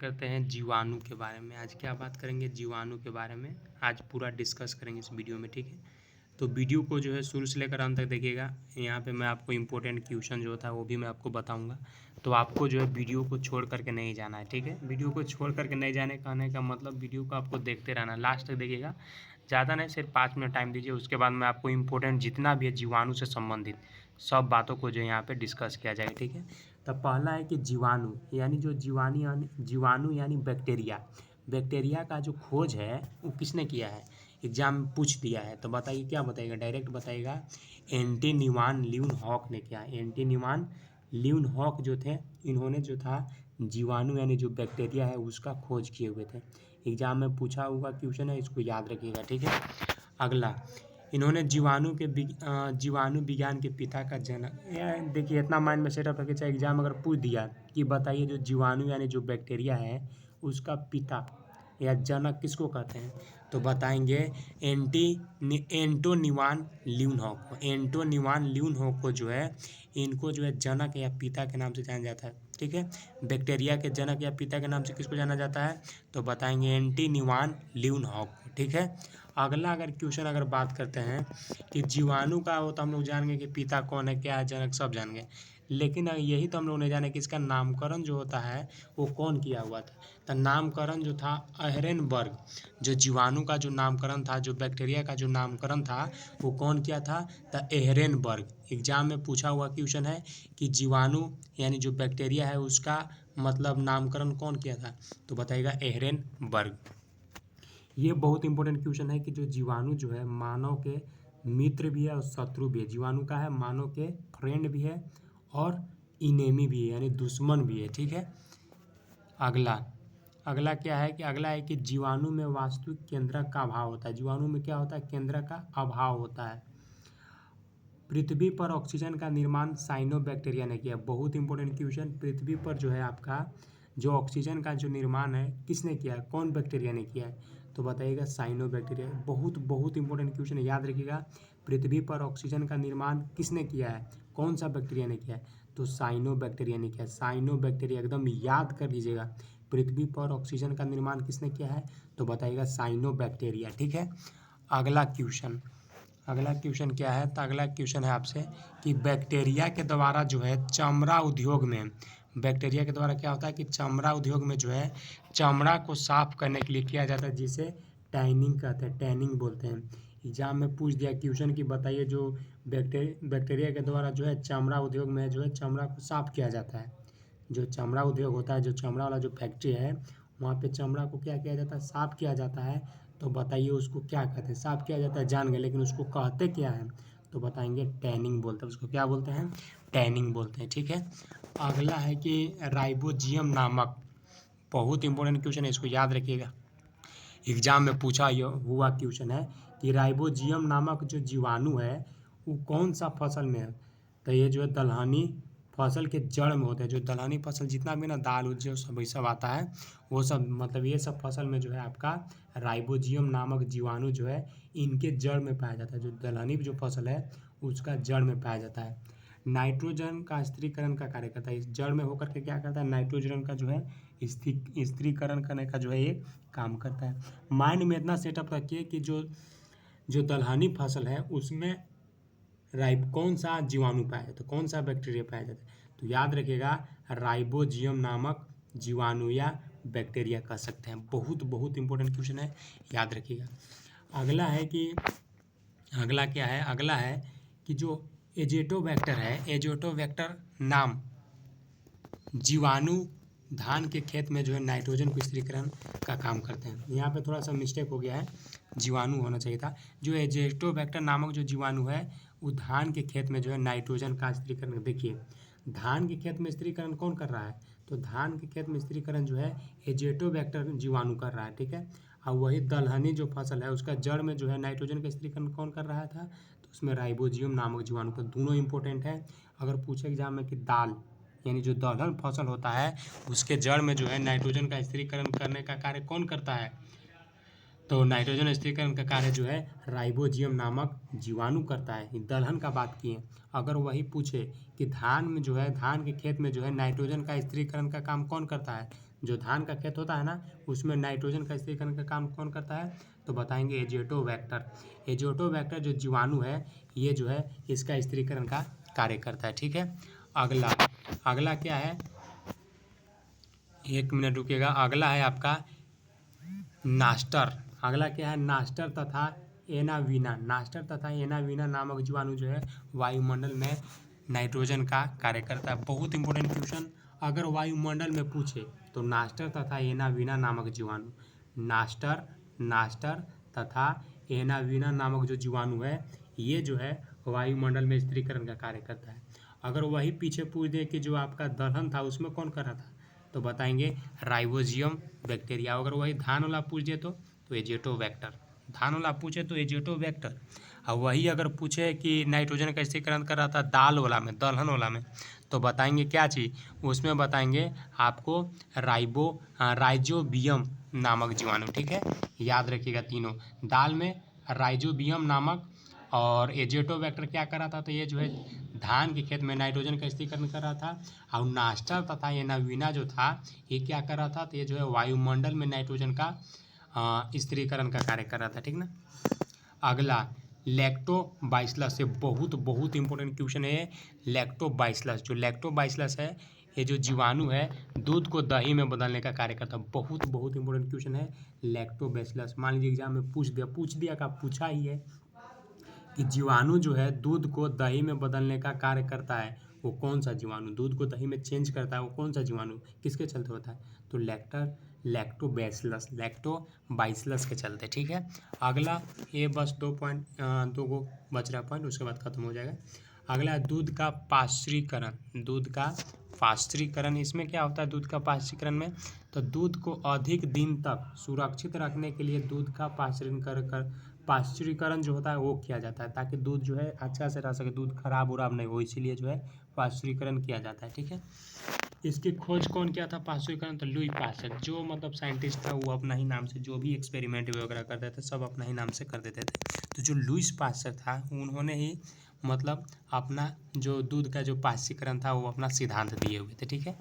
करते हैं जीवाणु के बारे में। आज क्या बात करेंगे? जीवाणु के बारे में आज पूरा डिस्कस करेंगे इस वीडियो में, ठीक है। तो वीडियो को जो है शुरू से लेकर अंत तक देखिएगा। यहाँ पे मैं आपको इम्पोर्टेंट क्वेश्चन जो होता है वो भी मैं आपको बताऊँगा। तो आपको जो है वीडियो को छोड़ करके नहीं जाना है, ठीक है। वीडियो को छोड़ करके नहीं जाने कहने का मतलब वीडियो को आपको देखते रहना, लास्ट तक देखिएगा। ज़्यादा नहीं, सिर्फ 5 मिनट टाइम दीजिए। उसके बाद मैं आपको इम्पोर्टेंट जितना भी है जीवाणु से संबंधित सब बातों को जो यहाँ पे डिस्कस किया जाएगा, ठीक है। तो पहला है कि जीवाणु यानी जो जीवाणु यानी बैक्टीरिया। बैक्टीरिया का जो खोज है वो किसने किया है? एग्जाम में पूछ दिया है, तो बताइए क्या बताइएगा? डायरेक्ट बताइएगा एंटी न्यूमान ल्यूनहॉक ने किया। एंटी न्यूमान ल्यूनहॉक जो थे, इन्होंने जो था जीवाणु यानी जो बैक्टीरिया है उसका खोज किए हुए थे। एग्जाम में पूछा हुआ क्वेश्चन है, इसको याद रखिएगा, ठीक है। अगला, इन्होंने जीवाणु विज्ञान के पिता का जनक। देखिए इतना माइंड में सेटअप रखिए, चाहे एग्जाम अगर पूछ दिया कि बताइए जो जीवाणु यानी जो बैक्टीरिया है उसका पिता या जनक किसको कहते हैं, तो बताएंगे एंटोनिवान ल्यूनहॉक को। एंटोनिवान ल्यूनहॉक को जो है, इनको जो है जनक या पिता के नाम से जाना जाता है, ठीक है। बैक्टीरिया के जनक या पिता के नाम से किसको जाना जाता है, तो बताएंगे एंटोनिवान ल्यूनहॉक को, ठीक है। अगला अगर क्वेश्चन अगर बात करते हैं कि जीवाणु का हो, तो हम लोग जान गए कि पिता कौन है, क्या है, जनक सब जान गए। लेकिन यही तो हम लोग नहीं जाने कि इसका नामकरण जो होता है वो कौन किया हुआ था। तो नामकरण जो था अहरेनबर्ग, जो जीवाणु का जो नामकरण था, जो बैक्टीरिया का जो नामकरण था वो कौन किया था, तो अहरेनबर्ग। एग्जाम में पूछा हुआ क्वेश्चन है कि जीवाणु यानी जो बैक्टीरिया है उसका मतलब नामकरण कौन किया था, तो बताइएगा अहरेनबर्ग। ये बहुत इंपॉर्टेंट क्वेश्चन है कि जो जीवाणु जो है मानव के मित्र भी है और शत्रु भी है। जीवाणु का है मानव के फ्रेंड भी है और इनेमी भी है यानी दुश्मन भी है, ठीक है। अगला क्या है कि अगला है कि जीवाणु में वास्तविक केंद्रक का अभाव होता है। जीवाणु में क्या होता है? केंद्रक का अभाव होता है। पृथ्वी पर ऑक्सीजन का निर्माण साइनोबैक्टीरिया ने किया। बहुत इंपॉर्टेंट क्वेश्चन, पृथ्वी पर जो है आपका जो ऑक्सीजन का जो निर्माण है किसने किया है, कौन बैक्टीरिया ने किया है, तो बताइएगा साइनोबैक्टीरिया। बहुत इंपॉर्टेंट क्वेश्चन है, याद रखिएगा। पृथ्वी पर ऑक्सीजन का निर्माण किसने किया है, कौन सा बैक्टीरिया ने किया है, तो साइनोबैक्टीरिया ने किया है। साइनोबैक्टीरिया एकदम याद कर लीजिएगा। पृथ्वी पर ऑक्सीजन का निर्माण किसने किया है, तो बताइएगा साइनोबैक्टीरिया, ठीक है। अगला क्वेश्चन क्या है, तो अगला क्वेश्चन है आपसे कि बैक्टीरिया के द्वारा जो है चमड़ा उद्योग में, बैक्टीरिया के द्वारा क्या होता है कि चमड़ा उद्योग में जो है चमड़ा को साफ करने के लिए किया जाता है, जिसे टैनिंग कहते हैं, टैनिंग बोलते हैं। एग्जाम में पूछ दिया क्वेश्चन कि बताइए जो बैक्टीरिया के द्वारा जो है चमड़ा उद्योग में जो है चमड़ा को साफ किया जाता है। जो चमड़ा उद्योग होता है, जो चमड़ा वाला जो फैक्ट्री है, वहाँ पे चमड़ा को क्या किया जाता है, साफ किया जाता है। तो बताइए उसको क्या कहते हैं? साफ किया जाता है जान गए, लेकिन उसको कहते क्या है, तो बताएंगे टैनिंग बोलते हैं। उसको क्या बोलते हैं? टैनिंग बोलते हैं, ठीक है। अगला है कि राइबोजियम नामक, बहुत इंपॉर्टेंट क्वेश्चन है, इसको याद रखिएगा। एग्जाम में पूछा हुआ क्वेश्चन है कि राइबोजियम नामक जो जीवाणु है वो कौन सा फसल में है, तो ये जो है दलहनी फसल के जड़ में होता है। जो दलहनी फसल जितना भी ना दाल उल जो सब आता है वो सब, मतलब ये सब फसल में जो है आपका राइबोजियम नामक जीवाणु जो है इनके जड़ में पाया जाता है। जो दलहनी जो फसल है उसका जड़ में पाया जाता है। नाइट्रोजन का स्थिरीकरण का कार्य करता है। इस जड़ में होकर के क्या करता है, नाइट्रोजन का जो है स्थिरीकरण करने का जो है ये काम करता है। माइंड में इतना सेटअप रखिए कि जो दलहनी फसल है उसमें कौन सा जीवाणु पाया जाता है, कौन सा बैक्टीरिया पाया जाता है, तो याद रखिएगा राइबोजियम नामक जीवाणु या बैक्टीरिया कह सकते हैं। बहुत इंपॉर्टेंट क्वेश्चन है, याद रखिएगा। अगला है कि जो एजेटोबैक्टर है, एजेटोबैक्टर नाम जीवाणु धान के खेत में जो है नाइट्रोजन को स्थिरीकरण का काम करते हैं। यहाँ पे थोड़ा सा मिस्टेक हो गया है, जीवाणु होना चाहिए था। जो एजेटोबैक्टर नामक जो जीवाणु है वो धान के खेत में जो है नाइट्रोजन का स्थिरीकरण। देखिए धान के खेत में स्थिरीकरण कौन कर रहा है, तो धान के खेत में स्थिरीकरण जो है एजेटोबैक्टर जीवाणु कर रहा है, ठीक है। और वही दलहनी जो फसल है उसका जड़ में जो है नाइट्रोजन का स्थिरीकरण कौन कर रहा था, तो उसमें राइबोजियम नामक जीवाणु का। दोनों इंपॉर्टेंट है। अगर पूछे एग्जाम में कि दाल यानी जो दलहन फसल होता है उसके जड़ में जो है नाइट्रोजन का स्थिरीकरण करने का कार्य कौन करता है, तो नाइट्रोजन स्थिरीकरण का कार्य जो है राइबोजियम नामक जीवाणु करता है। दलहन का बात किए, अगर वही पूछे कि धान में जो है धान के खेत में जो है नाइट्रोजन का स्थिरीकरण का काम कौन करता है, जो धान का खेत होता है ना, उसमें नाइट्रोजन का स्थिरीकरण का काम कौन करता है, तो बताएंगे एजेटोबैक्टर। एजेटोबैक्टर जो जीवाणु है, ये जो है इसका स्थिरीकरण का कार्य करता है। ठीक है, अगला अगला क्या है, 1 मिनट रुकिएगा। अगला है आपका नास्टर। अगला क्या है, नास्टर तथा एनावीना। नास्टर तथा एनावीना नामक जीवाणु जो है वायुमंडल में नाइट्रोजन का कार्य करता है। बहुत इंपॉर्टेंट क्वेश्चन अगर वायुमंडल में पूछे तो नास्टर तथा एनावीना नामक जीवाणु, नास्टर तथा एनावीना नामक जो जीवाणु है, ये जो है वायुमंडल में स्थिरीकरण का कार्य करता है। अगर वही पीछे पूछ दे कि जो आपका दलहन था उसमें कौन कर रहा था, तो बताएंगे राइबोजियम बैक्टीरिया। अगर वही धान वाला पूछ दे तो एजेटोबैक्टर। धान वाला पूछे तो एजेटोबैक्टर, और वही अगर पूछे कि नाइट्रोजन का स्थिरीकरण कर रहा था दाल वाला में, दलहन वाला में, तो बताएंगे क्या चीज़, उसमें बताएंगे आपको राइजोबियम नामक जीवाणु। ठीक है, याद रखिएगा तीनों, दाल में राइजोबियम नामक, और एजेटोबैक्टर क्या कर रहा था, तो ये जो है धान के खेत में नाइट्रोजन का स्थिरीकरण कर रहा था। और नास्टर तथा एनावीना जो था, ये क्या कर रहा था, तो ये जो है वायुमंडल में नाइट्रोजन का स्थिरीकरण का कार्य कर रहा था। ठीक ना, अगला लैक्टोबाइसिलस। से बहुत इंपॉर्टेंट क्वेश्चन है लैक्टोबाइसिलस। जो लैक्टोबाइसिलस है, ये जो जीवाणु है दूध को दही में बदलने का कार्य करता है। बहुत इंपॉर्टेंट क्वेश्चन है लैक्टोबाइसिलस। मान लीजिए एग्जाम में पूछ दिया का पूछा ही है कि जीवाणु जो है दूध को दही में बदलने का कार्य करता है, वो कौन सा जीवाणु दूध को दही में चेंज करता है, वो कौन सा जीवाणु किसके चलते होता है, तो लैक्टोबाइसिलस के चलते। ठीक है, अगला ये बस 2 गो बच रहा पॉइंट, उसके बाद खत्म हो जाएगा। अगला दूध का पाश्चुरीकरण। दूध का पाश्चुरीकरण, इसमें क्या होता है दूध का पाश्चुरीकरण में, तो दूध को अधिक दिन तक सुरक्षित रखने के लिए दूध का पाश्चुरीकरण जो होता है वो किया जाता है, ताकि दूध जो है अच्छा से रह सके, दूध खराब उराब नहीं हो, इसीलिए जो है पाश्चुरीकरण किया जाता है। ठीक है, इसकी खोज कौन किया था पाश्चुरीकरण, तो लुई पाश्चर। जो मतलब साइंटिस्ट था वो अपना ही नाम से जो भी एक्सपेरिमेंट वगैरह करते थे सब अपना ही नाम से कर देते थे। तो जो लुईस पाश्चर था उन्होंने ही मतलब अपना जो दूध का जो पाश्चुरीकरण था वो अपना सिद्धांत दिए हुए थे। ठीक है,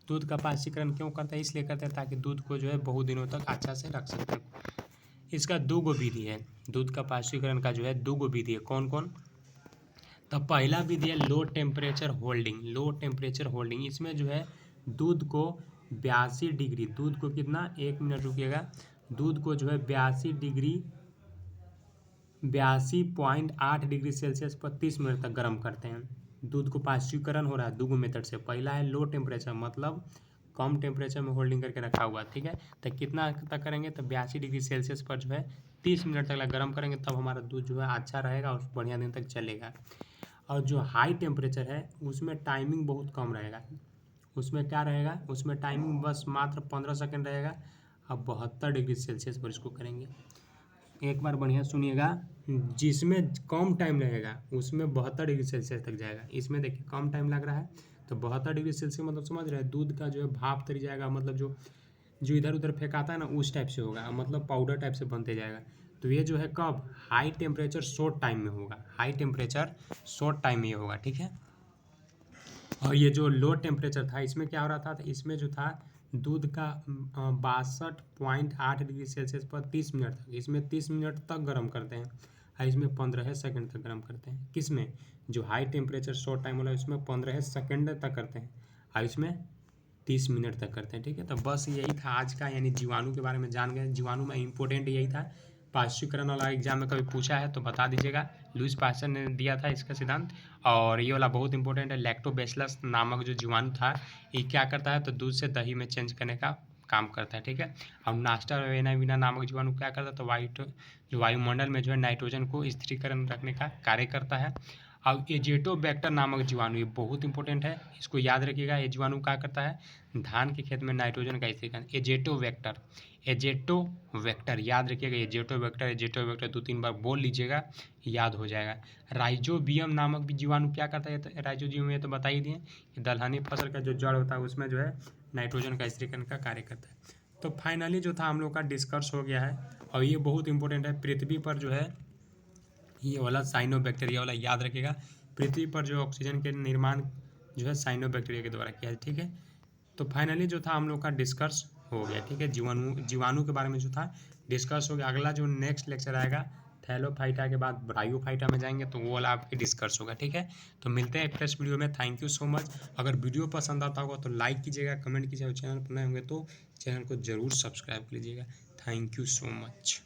दूध का पाश्चुरीकरण क्यों करते हैं, इसलिए करते हैं ताकि दूध को जो है बहुत दिनों तक अच्छा से रख सकते हैं। इसका 2 गो विधि है, दूध का पाश्चुरीकरण का जो है 2 गो विधि है। कौन कौन, तो पहला विधि है low temperature holding. Low temperature holding, इसमें जो है दूध को 82 डिग्री, दूध को कितना, 1 मिनट रुकिएगा, दूध को जो है 82.8 डिग्री सेल्सियस पर 30 मिनट तक गर्म करते हैं। दूध को पाश्चुरीकरण हो रहा है 2 गो मेथड से। पहला है लो टेम्परेचर, मतलब कम टेम्परेचर में होल्डिंग करके रखा हुआ। ठीक है, तो कितना तक करेंगे, तो 82 डिग्री सेल्सियस पर जो है 30 मिनट तक गर्म करेंगे, तब हमारा दूध जो है अच्छा रहेगा और बढ़िया दिन तक चलेगा। और जो हाई टेम्परेचर है उसमें टाइमिंग बहुत कम रहेगा। उसमें क्या रहेगा, उसमें टाइमिंग बस मात्र 15 सेकेंड रहेगा। अब 72 डिग्री सेल्सियस पर इसको करेंगे। एक बार बढ़िया सुनिएगा, जिसमें कम टाइम लगेगा उसमें 72 डिग्री सेल्सियस तक जाएगा। इसमें देखिए कम टाइम लग रहा है, तो 72 डिग्री सेल्सियस मतलब समझ रहे हैं, दूध का जो है भाप तक जाएगा, मतलब जो जो इधर उधर फेंकाता है ना उस टाइप से होगा, मतलब पाउडर टाइप से बनते जाएगा। तो ये जो है कब, हाई टेम्परेचर शॉर्ट टाइम में होगा, हाई टेम्परेचर शॉर्ट टाइम में ये होगा। ठीक है, और ये जो लो टेम्परेचर था इसमें क्या हो रहा था, तो इसमें जो था दूध का 62.8 डिग्री सेल्सियस पर 30 मिनट तक, इसमें 30 मिनट तक गर्म करते हैं, और इसमें 15 सेकंड तक गर्म करते हैं। किसमें, जो हाई टेम्परेचर शॉर्ट टाइम वाला इसमें 15 सेकंड तक करते हैं, और इसमें 30 मिनट तक करते हैं। ठीक है, तो बस यही था आज का, यानी जीवाणु के बारे में जान गए। जीवाणु में इंपॉर्टेंट यही था, पाश्चुरीकरण वाला एग्जाम में कभी पूछा है तो बता दीजिएगा, लुईस पाश्चर ने दिया था इसका सिद्धांत। और ये वाला बहुत इंपॉर्टेंट है, लैक्टोबैसिलस नामक जो जीवाणु था ये क्या करता है, तो दूध से दही में चेंज करने का काम करता है। ठीक है, और नास्टर एनावीना नामक जीवाणु क्या करता है, तो जो वायुमंडल में जो है नाइट्रोजन को स्थिरीकरण रखने का कार्य करता है। अब एजेटोबैक्टर नामक जीवाणु, ये बहुत इंपॉर्टेंट है, इसको याद रखिएगा। ये जीवाणु क्या करता है, धान के खेत में नाइट्रोजन का स्थिरीकरण। एजेटोबैक्टर याद रखिएगा, एजेटोबैक्टर 2-3 बार बोल लीजिएगा, याद हो जाएगा। राइजोबियम नामक भी जीवाणु क्या करता है, तो राइजोबियम ये तो बता ही दिए कि दलहनी फसल का जो जड़ होता है उसमें जो है नाइट्रोजन का स्थिरीकरण का कार्य करता है। तो फाइनली जो था हम लोग का डिस्कस हो गया है, और ये बहुत इंपॉर्टेंट है। पृथ्वी पर जो है ये वाला साइनोबैक्टीरिया वाला याद रखिएगा, पृथ्वी पर जो ऑक्सीजन के निर्माण जो है साइनोबैक्टीरिया के द्वारा किया है। ठीक है, तो फाइनली जो था हम लोग का डिस्कस हो गया, ठीक है। जीवाणु के बारे में जो था डिस्कस हो गया। अगला जो नेक्स्ट लेक्चर आएगा थैलोफाइटा के बाद ब्रायोफाइटा में जाएंगे, तो वो वाला आपके डिस्कस होगा, ठीक है। तो मिलते हैं एक नेक्स्ट वीडियो में। Thank you so much. अगर वीडियो पसंद आता होगा तो लाइक कीजिएगा, कमेंट कीजिएगा, चैनल पर नए होंगे तो चैनल को जरूर सब्सक्राइब कीजिएगा। Thank you so much.